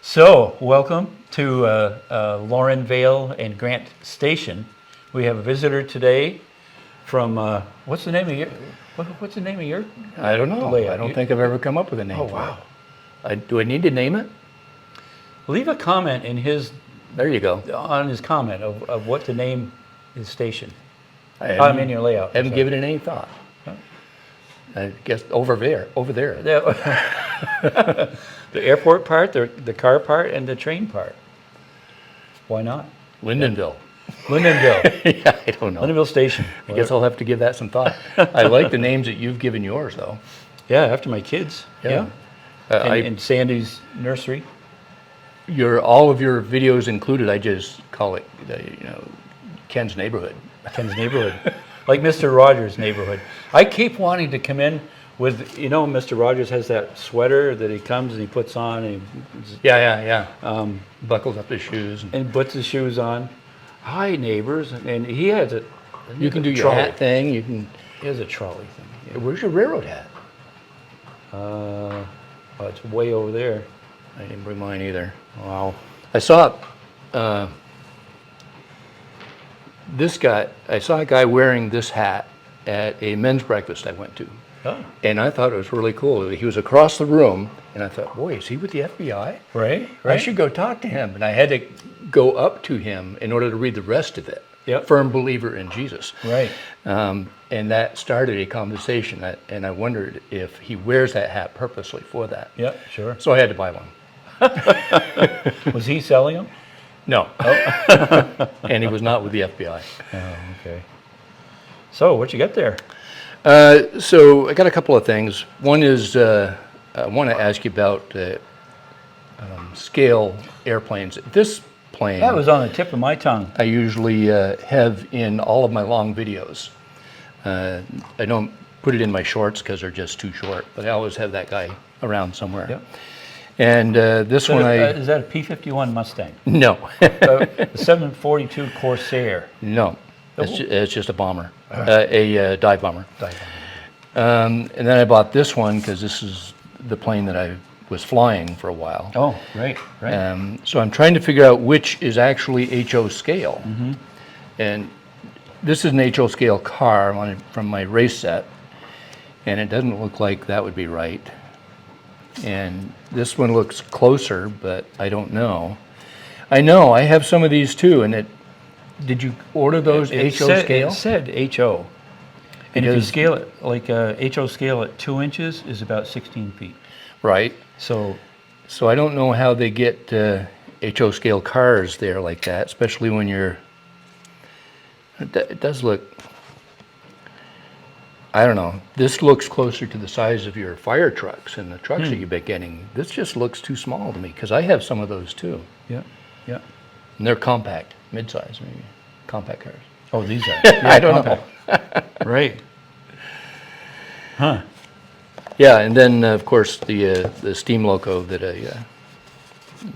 So, welcome to Lauren Vale and Grant Station. We have a visitor today from what's the name of your I don't know. layout? I don't think I've ever come up with a name. Oh for wow! it. Do I need to name it? Leave a comment in his There you go. on his comment of what to name his station. I mean your layout. haven't sorry. given it any thought. I guess over there. The airport part, the car part, and the train part. Why not? Lindenville. Lindenville. Yeah, I don't know. Lindenville Station. I guess I'll have to give that some thought. I like the names that you've given yours, though. Yeah, after my kids. Yeah. And Sandy's nursery. All of your videos included, I just call it, Ken's neighborhood. Ken's neighborhood. Like Mr. Rogers' neighborhood. I keep wanting to come in with, Mr. Rogers has that sweater that he comes and he puts on and Yeah. Buckles up his shoes. and puts his shoes on. Hi, neighbors. And he has a You can do your trolley. hat thing. You can. He has a trolley thing. Yeah. Where's your railroad hat? Oh, it's way over there. I didn't bring mine either. Wow. I saw a guy wearing this hat at a men's breakfast I went to. Oh. And I thought it was really cool. He was across the room, and I thought, boy, is he with the FBI? Right? I should go talk to him. And I had to go up to him in order to read the rest of it. Yep. Firm believer in Jesus. Right. And that started a conversation, and I wondered if he wears that hat purposely for that. Yeah, sure. So I had to buy one. Was he selling them? No. And he was not with the FBI. Oh, okay. So, what you got there? So I got a couple of things. One is I want to ask you about scale airplanes. This plane That was on the tip of my tongue. I usually have in all of my long videos. I don't put it in my shorts because they're just too short, but I always have that guy around somewhere. Yep. And this one Is that a P-51 Mustang? No. The 742 Corsair. No. It's just a bomber, a dive bomber. And then I bought this one because this is the plane that I was flying for a while. Oh, right. So I'm trying to figure out which is actually HO scale. Mm-hmm. And this is an HO scale car from my race set, and it doesn't look like that would be right. And this one looks closer, but I don't know. I know, I have some of these too, and did you order those HO scale? It said HO. And if you scale it, like HO scale at 2 inches is about 16 feet. Right. So I don't know how they get HO scale cars there like that, especially when it does look, I don't know. This looks closer to the size of your fire trucks and the trucks that you've been getting. This just looks too small to me because I have some of those too. yeah. And they're compact, mid-size maybe, compact cars. Oh, these are. I don't know. Right. Huh. Yeah, and then of course the steam loco that I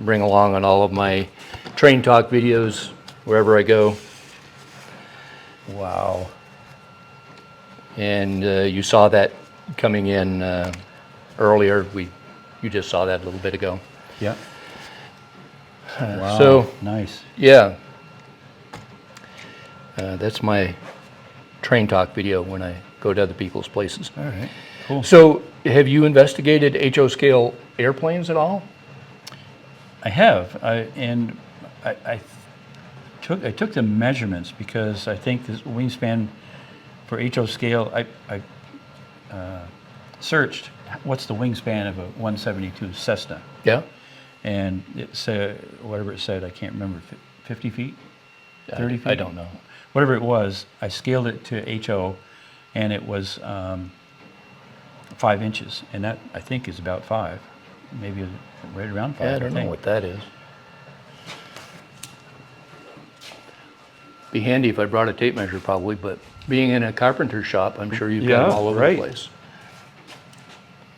bring along on all of my train talk videos wherever I go. Wow. And you saw that coming in earlier. You just saw that a little bit ago. Yeah. Wow. So nice. yeah, that's my train talk video when I go to other people's places. All right. Cool. So have you investigated HO scale airplanes at all? I have, I took the measurements because I think this wingspan for HO scale. I searched what's the wingspan of a 172 Cessna, Yeah. and it said whatever it said. I can't remember. 50 feet, 30 feet. I don't know. Whatever it was, I scaled it to HO, and it was 5 inches, and that I think is about 5, maybe right around 5. Yeah, I don't know what that is. Be handy if I brought a tape measure probably, but being in a carpenter shop, I'm sure you've got them all over the place.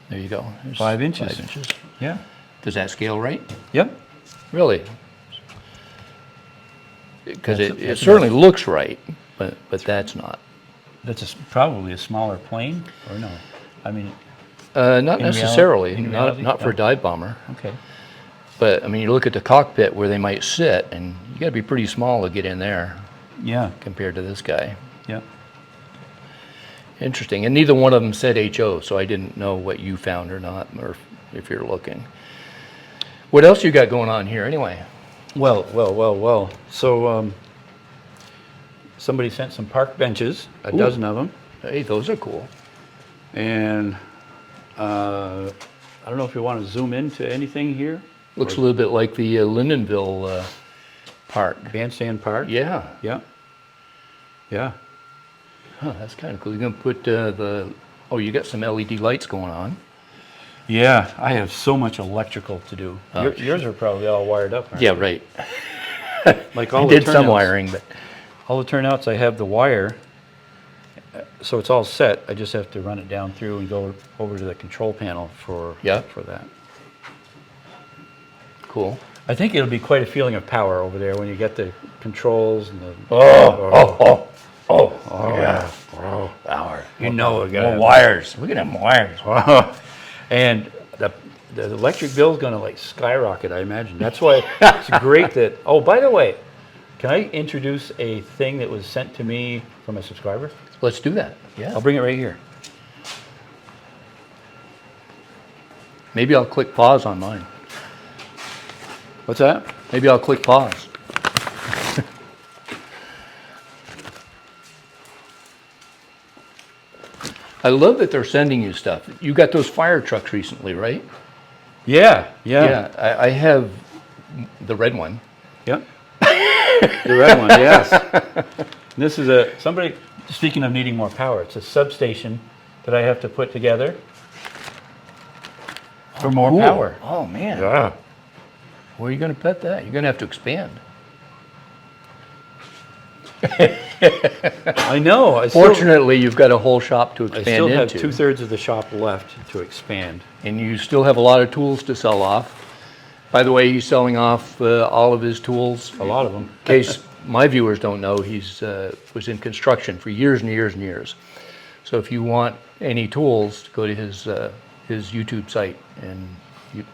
There you go. There's 5 inches. 5 inches. Yeah. Does that scale right? Yep. Really? Because it That's certainly looks right, but that's not. That's probably a smaller plane, or no? I mean, Not necessarily. in reality? Not for a dive bomber. Okay. But I mean, you look at the cockpit where they might sit, and you got to be pretty small to get in there Yeah, compared to this guy. yeah. Interesting. And neither one of them said HO, so I didn't know what you found or not, or if you're looking. What else you got going on here anyway? Well. So somebody sent some park benches, a dozen of them, Hey, those are cool. and I don't know if you want to zoom into anything here. Looks a little bit like the Lindenville park. Bandstand Park. Yeah. Yeah. Yeah. Huh, that's kind of cool. You're going to put oh, you got some LED lights going on. Yeah, I have so much electrical to do. Yours are probably all wired up, aren't Yeah, right. they? Like all I the did some turnouts. wiring, but All the turnouts, I have the wire, so it's all set. I just have to run it down through and go over to the control panel for that. cool. I think it'll be quite a feeling of power over there when you get the controls and the Oh, yeah. power. You know we're gonna More wires. We're going to have wires. and the electric bill's gonna like skyrocket, I imagine. That's why it's great that. Oh, by the way, can I introduce a thing that was sent to me from a subscriber? Let's do that. Yeah. I'll bring it right here. Maybe I'll click pause on mine. What's that? Maybe I'll click pause. I love that they're sending you stuff. You got those fire trucks recently, right? Yeah. I have the red one. Yep. The red one, yes. This is somebody, speaking of needing more power, it's a substation that I have to put together for more Cool. power. Oh, man. Yeah. Where are you going to put that? You're going to have to expand. I know. Fortunately, you've got a whole shop to I expand still have into. 2/3 of the shop left to expand. And you still have a lot of tools to sell off. By the way, he's selling off all of his tools. A lot of them. In case my viewers don't know, he's was in construction for years and years and years. So if you want any tools, go to his YouTube site. And you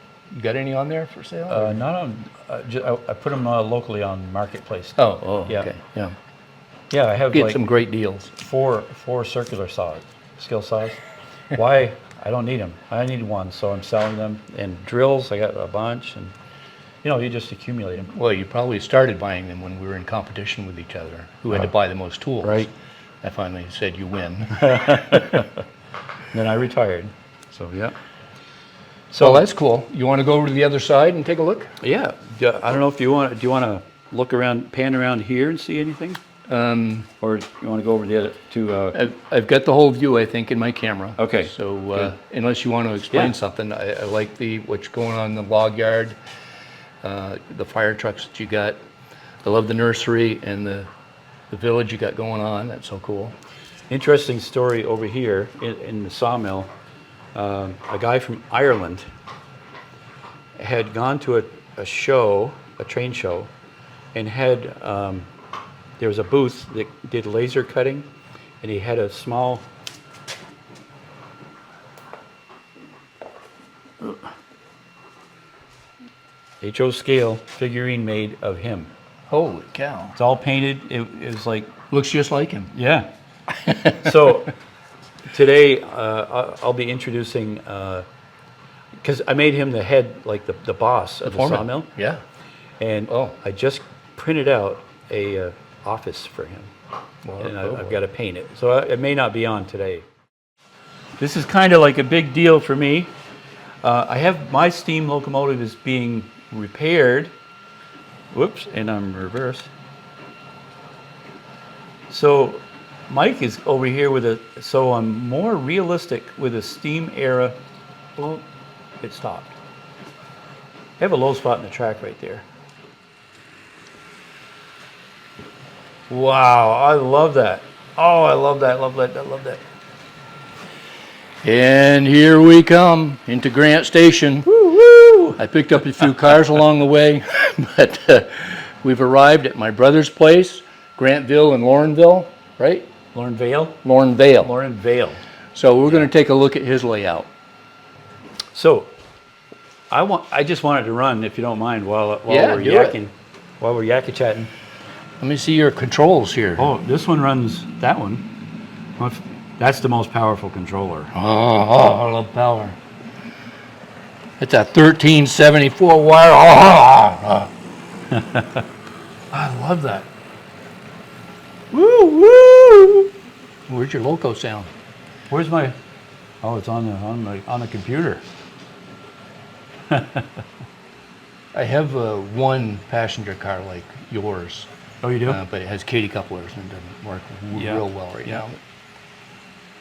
got any on there for sale? Not on. I put them locally on Marketplace. Oh, yeah. okay, yeah. Yeah, I have Get like some great deals. four circular saws, skill saws. Why? I don't need them. I need one, so I'm selling them. And drills, I got a bunch, and you just accumulate them. Well, you probably started buying them when we were in competition with each other. Who had to buy the most tools? Right. I finally said, "You win." Then I retired. So yeah. So that's cool. You want to go over to the other side and take a look? Yeah. I don't know if you want. Do you want to look around, pan around here and see anything? Or you want to go over the other to? I've got the whole view, I think, in my camera. Okay. So unless you want to explain Yeah. something, I like what's going on in the log yard, the fire trucks that you got. I love the nursery and the village you got going on. That's so cool. Interesting story over here in the sawmill. A guy from Ireland had gone to a show, a train show, and had there was a booth that did laser cutting, and he had a small HO scale figurine made of him. Holy cow. It's all painted. It was like, Looks just like him. yeah. So today I'll be introducing, because I made him the head, like the boss of the Foreman. sawmill, Yeah. and Oh. I just printed out a office for him, Well, and I've got to paint it. So it may not be on today. This is kind of like a big deal for me. I have my steam locomotive is being repaired. Whoops, and I'm reversed. So Mike is over here so I'm more realistic with a steam era. Oh, it stopped. I have a low spot in the track right there. Wow, I love that. Oh, I love that, love that, I love that. And here we come into Grant Station. Woo-woo! I picked up a few cars along the way, but we've arrived at my brother's place, Grantville and Laurenville, right? Lauren Vale? Laurenvale. Lauren Vale. So we're going to take a look at his layout. So, I just want it to run, if you don't mind, while Yeah, we're do it. yakking, while we're yakka-chatting. Let me see your controls here. Oh, this one runs that one. That's the most powerful controller. Oh, I love power. It's a 1374 wire. Oh, I love that. Woo woo! Where's your loco sound? Where's my? Oh, it's on the computer. I have one passenger car like yours, Oh, you do? but it has Katy couplers and doesn't work real well right now.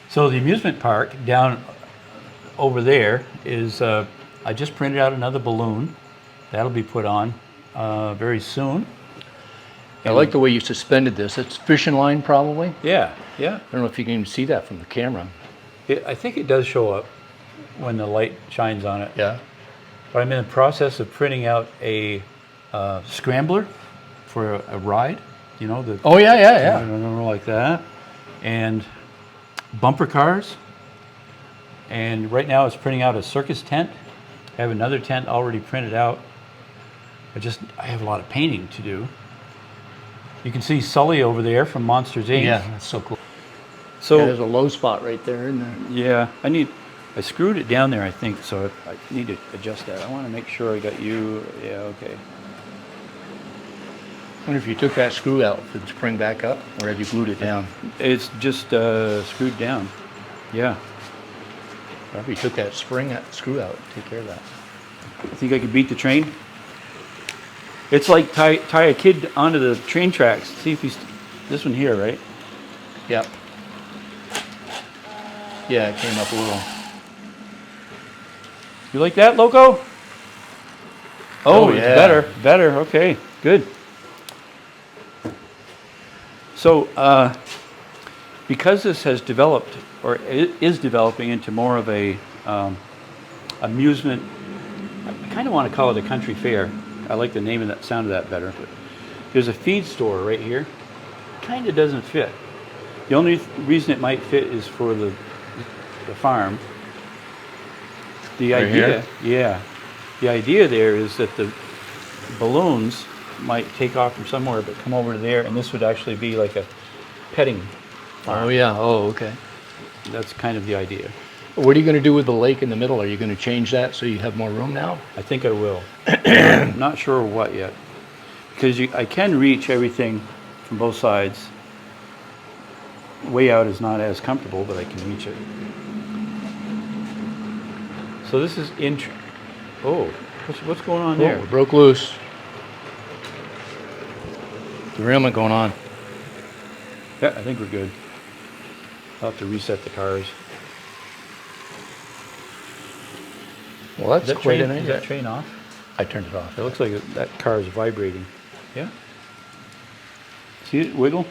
So the amusement park down over there is. I just printed out another balloon. That'll be put on very soon. I like the way you suspended this. It's fishing line probably. Yeah, yeah. I don't know if you can even see that from the camera. I think it does show up when the light shines on it. Yeah. But I'm in the process of printing out a scrambler for a ride. You know, the Oh yeah. like that, and bumper cars. And right now it's printing out a circus tent. I have another tent already printed out. I have a lot of painting to do. You can see Sully over there from Monsters Inc. Yeah, that's so cool. So there's a low spot right there, isn't there? yeah, I screwed it down there, I think, so I need to adjust that. I want to make sure I got you. Yeah, okay. I wonder if you took that screw out, if it'd spring back up, or have you glued it down? It's just screwed down. Yeah. Or if you took that screw out, take care of that. I think I could beat the train. It's like tie a kid onto the train tracks. See if he's this one here, right? Yep. Yeah, it came up a little. You like that, Loco? Oh, yeah. It's better. Okay, good. So, because this has developed, or is developing into more of a amusement, I kind of want to call it a country fair. I like the name of that, sound of that better. But there's a feed store right here. Kind of doesn't fit. The only reason it might fit is for the farm. The Right idea, here? yeah, the idea there is that the balloons might take off from somewhere, but come over to there, and this would actually be like a petting farm. Oh yeah, okay. That's kind of the idea. What are you going to do with the lake in the middle? Are you going to change that so you have more room now? I think I will. I'm not sure what yet, because I can reach everything from both sides. Way out is not as comfortable, but I can reach it. So this is oh, what's going on there? Oh, it broke loose. Derailment going on. Yeah, I think we're good. I'll have to reset the cars. Well, that's quite an Is idea. that train off? I turned it off. It looks like that car is vibrating. Yeah? See it wiggle?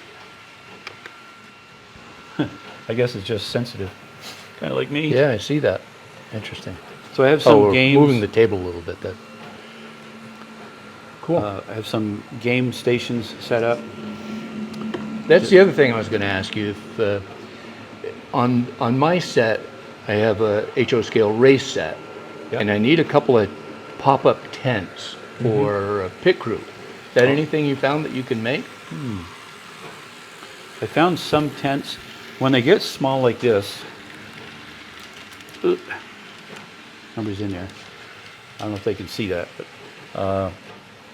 I guess it's just sensitive. Kind of like me. Yeah, I see that. Interesting. So I have some we're games. moving the table a little bit. That cool. I have some game stations set up. That's the other thing I was going to ask you. If on my set, I have a HO scale race set, Yep. and I need a couple of pop-up tents for a pit crew. Is that anything you found that you can make? I found some tents. When they get small like this, nobody's in there. I don't know if they can see that, but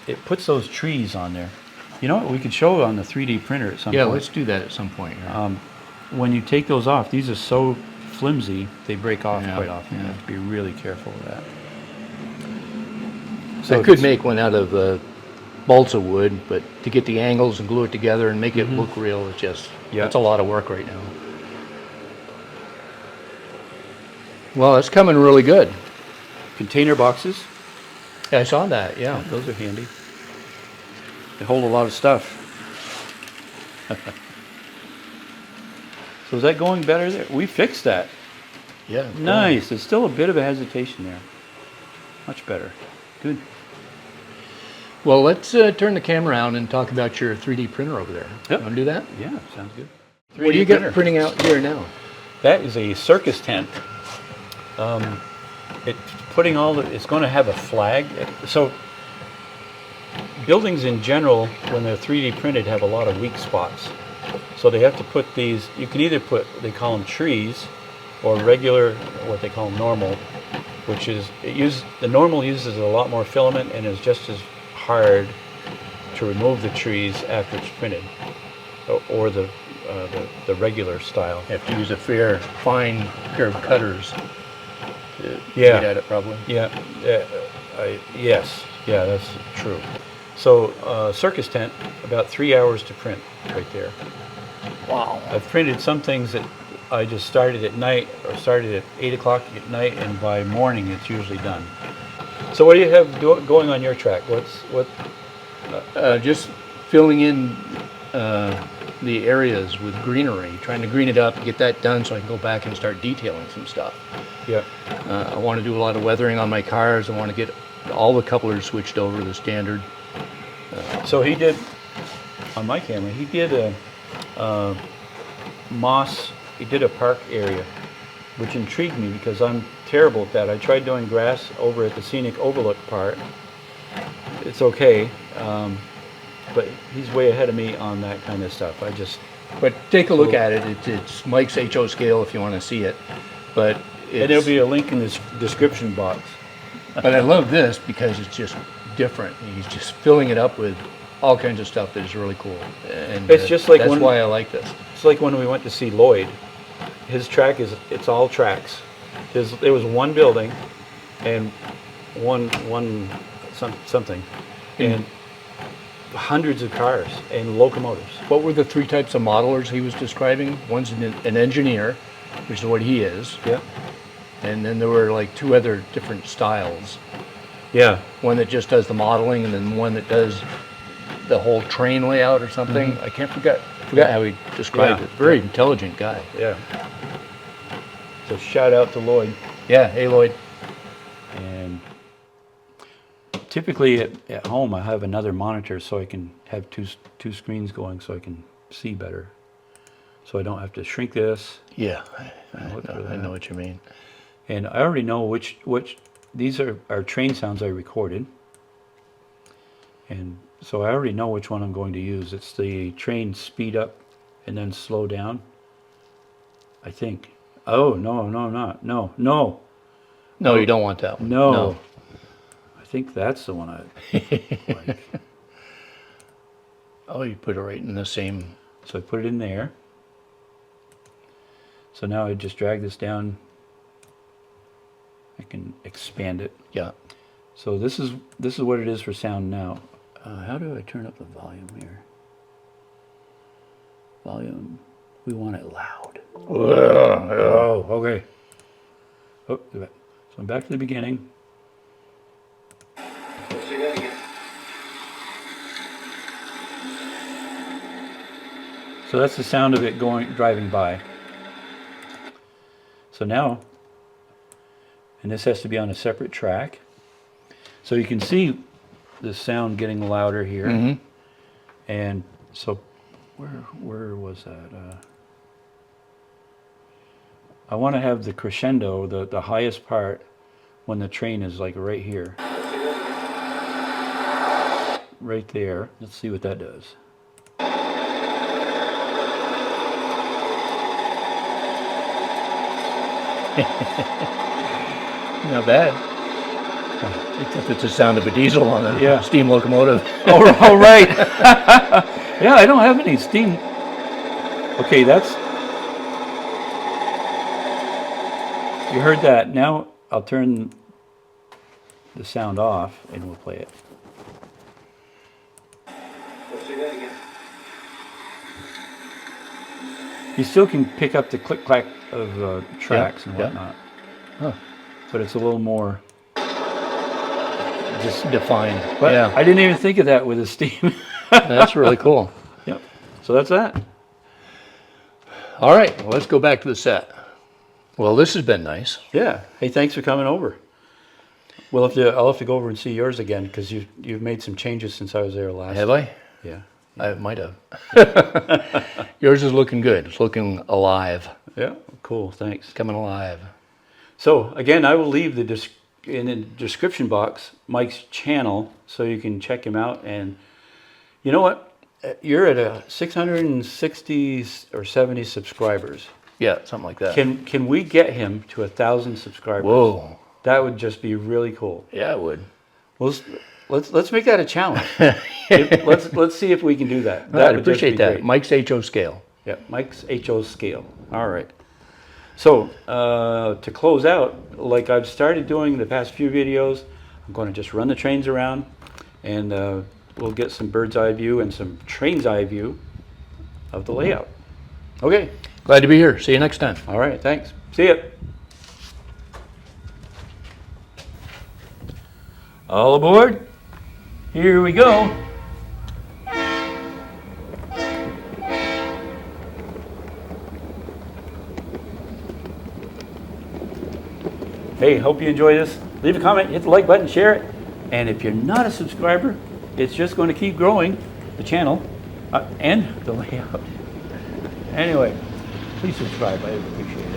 it puts those trees on there. You know what? We could show it on the 3D printer at some Yeah, point. let's do that at some point. Yeah. When you take those off, these are so flimsy, they break off Yeah, quite often. You yeah. have to be really careful of that. So I could make one out of balsa wood, but to get the angles and glue it together and make it look real, it's just, Yeah. it's a lot of work right now. Well, it's coming really good. Container boxes, Yeah, I saw that, yeah. those are handy. They hold a lot of stuff. So is that going better there? We fixed that. Yeah. Nice. There's still a bit of a hesitation there. Much better. Good. Well, let's turn the camera around and talk about your 3D printer over there. Yep. Want to do that? Yeah, sounds good. What do you got printing out here now? That is a circus tent. it's going to have a flag. So buildings in general, when they're 3D printed, have a lot of weak spots. So they have to put these, you can either put, they call them trees, or regular, what they call normal, which is, the normal uses a lot more filament and is just as hard to remove the trees after it's printed, or the regular style. You have to use a fine pair of cutters to Yeah. get at it, probably. Yeah, yes, yeah, that's true. So circus tent, about 3 hours to print right there. Wow. I've printed some things that I just started at night, or started at 8 o'clock at night, and by morning it's usually done. So what do you have going on your track? Just filling in the areas with greenery, trying to green it up, get that done so I can go back and start detailing some stuff. Yeah. I want to do a lot of weathering on my cars. I want to get all the couplers switched over to the standard. So he did, on my camera, he did a moss, he did a park area, which intrigued me because I'm terrible at that. I tried doing grass over at the scenic overlook part. It's okay, but he's way ahead of me on that kind of stuff. But take a look at it. It's Mike's HO scale if you want to see it. But and there'll be a link in this description box. But I love this because it's just different. He's just filling it up with all kinds of stuff that is really cool. And It's just like that's why I like this. It's like when we went to see Lloyd. His track it's all tracks. There was one building and something, and hundreds of cars and locomotives. What were the three types of modelers he was describing? One's an engineer, which is what he is. Yeah. And then there were like two other different styles. Yeah. One that just does the modeling, and then one that does the whole train layout or something. Mm-hmm. I forgot how he described it. Very intelligent guy. Yeah. So shout out to Lloyd. Yeah, hey Lloyd. And typically at home I have another monitor so I can have two screens going so I can see better. So I don't have to shrink this. Yeah, I know what you mean. And I already know which these are train sounds I recorded. And so I already know which one I'm going to use. It's the train speed up and then slow down, I think. Oh, no, not. No. No, you don't want that one. No. I think that's the one I like. Oh, you put it right in the same. So I put it in there. So now I just drag this down. I can expand it. Yeah. So this is what it is for sound now. How do I turn up the volume here? Volume. We want it loud. Oh, okay. Oh, so I'm back to the beginning. Let's do that again. So that's the sound of it driving by. So now, and this has to be on a separate track. So you can see the sound getting louder here. Mm-hmm. And so where was that? I want to have the crescendo, the highest part, when the train is like right here. Right there. Let's see what that does. Not bad. Except it's the sound of a diesel on a steam locomotive. Oh, right. Yeah, I don't have any steam. Okay, you heard that. Now I'll turn the sound off and we'll play it. Let's do that again. You still can pick up the click-clack of tracks and yeah. whatnot. Huh. But it's a little more Just defined. But yeah. I didn't even think of that with the steam. That's really cool. Yep. So that's that. All right, well, let's go back to the set. Well, this has been nice. Yeah. Hey, thanks for coming over. I'll have to go over and see yours again because you've made some changes since I was there last. Have I? Yeah. I might have. Yours is looking good. It's looking alive. Yeah. Cool. Thanks. Coming alive. So again, I will leave in the description box Mike's channel so you can check him out. And you know what? You're at a 660 or 70 subscribers. Yeah, something like that. Can we get him to 1,000 subscribers? Whoa. That would just be really cool. Yeah, it would. Well, let's make that a challenge. Let's see if we can do that. I'd That would just appreciate be that. great. Mike's HO scale. Yeah, Mike's HO scale. All right. So to close out, like I've started doing the past few videos, I'm going to just run the trains around, and we'll get some bird's eye view and some train's eye view of the layout. Okay. Glad to be here. See you next time. All right. Thanks. See ya. All aboard. Here we go. Hey, hope you enjoy this. Leave a comment, hit the like button, share it. And if you're not a subscriber, it's just going to keep growing, the channel and the layout. Anyway, please subscribe. I would appreciate it.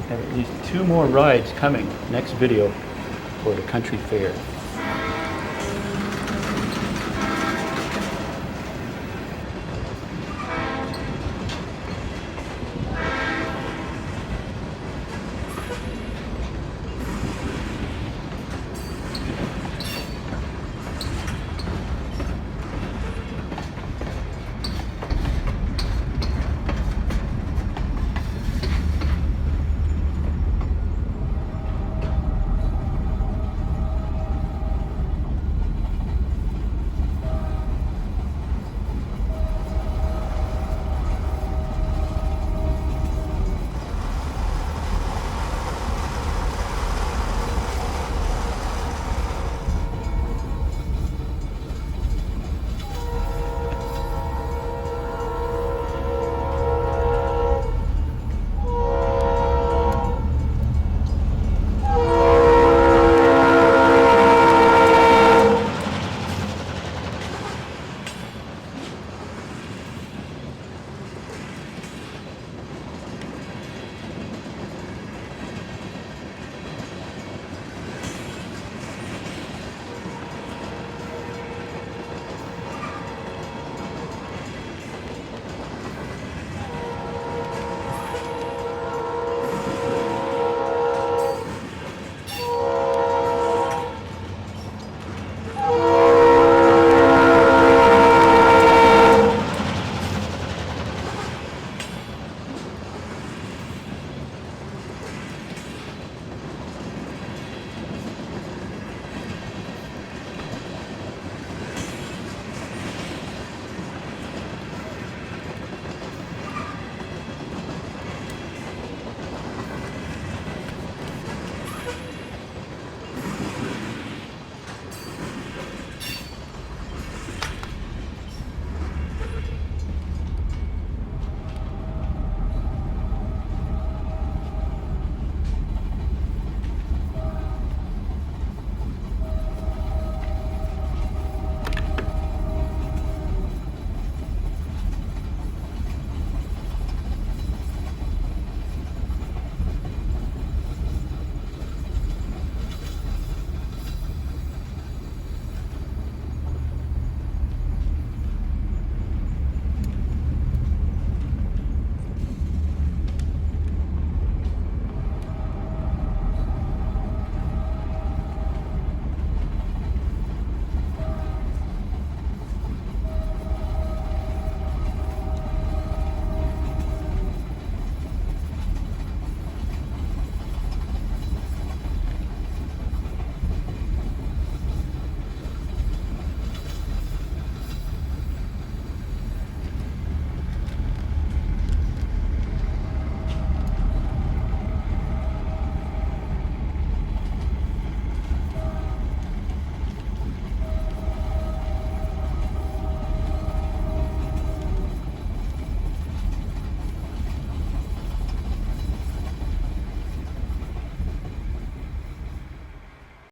Have at least 2 more rides coming next video for the country fair.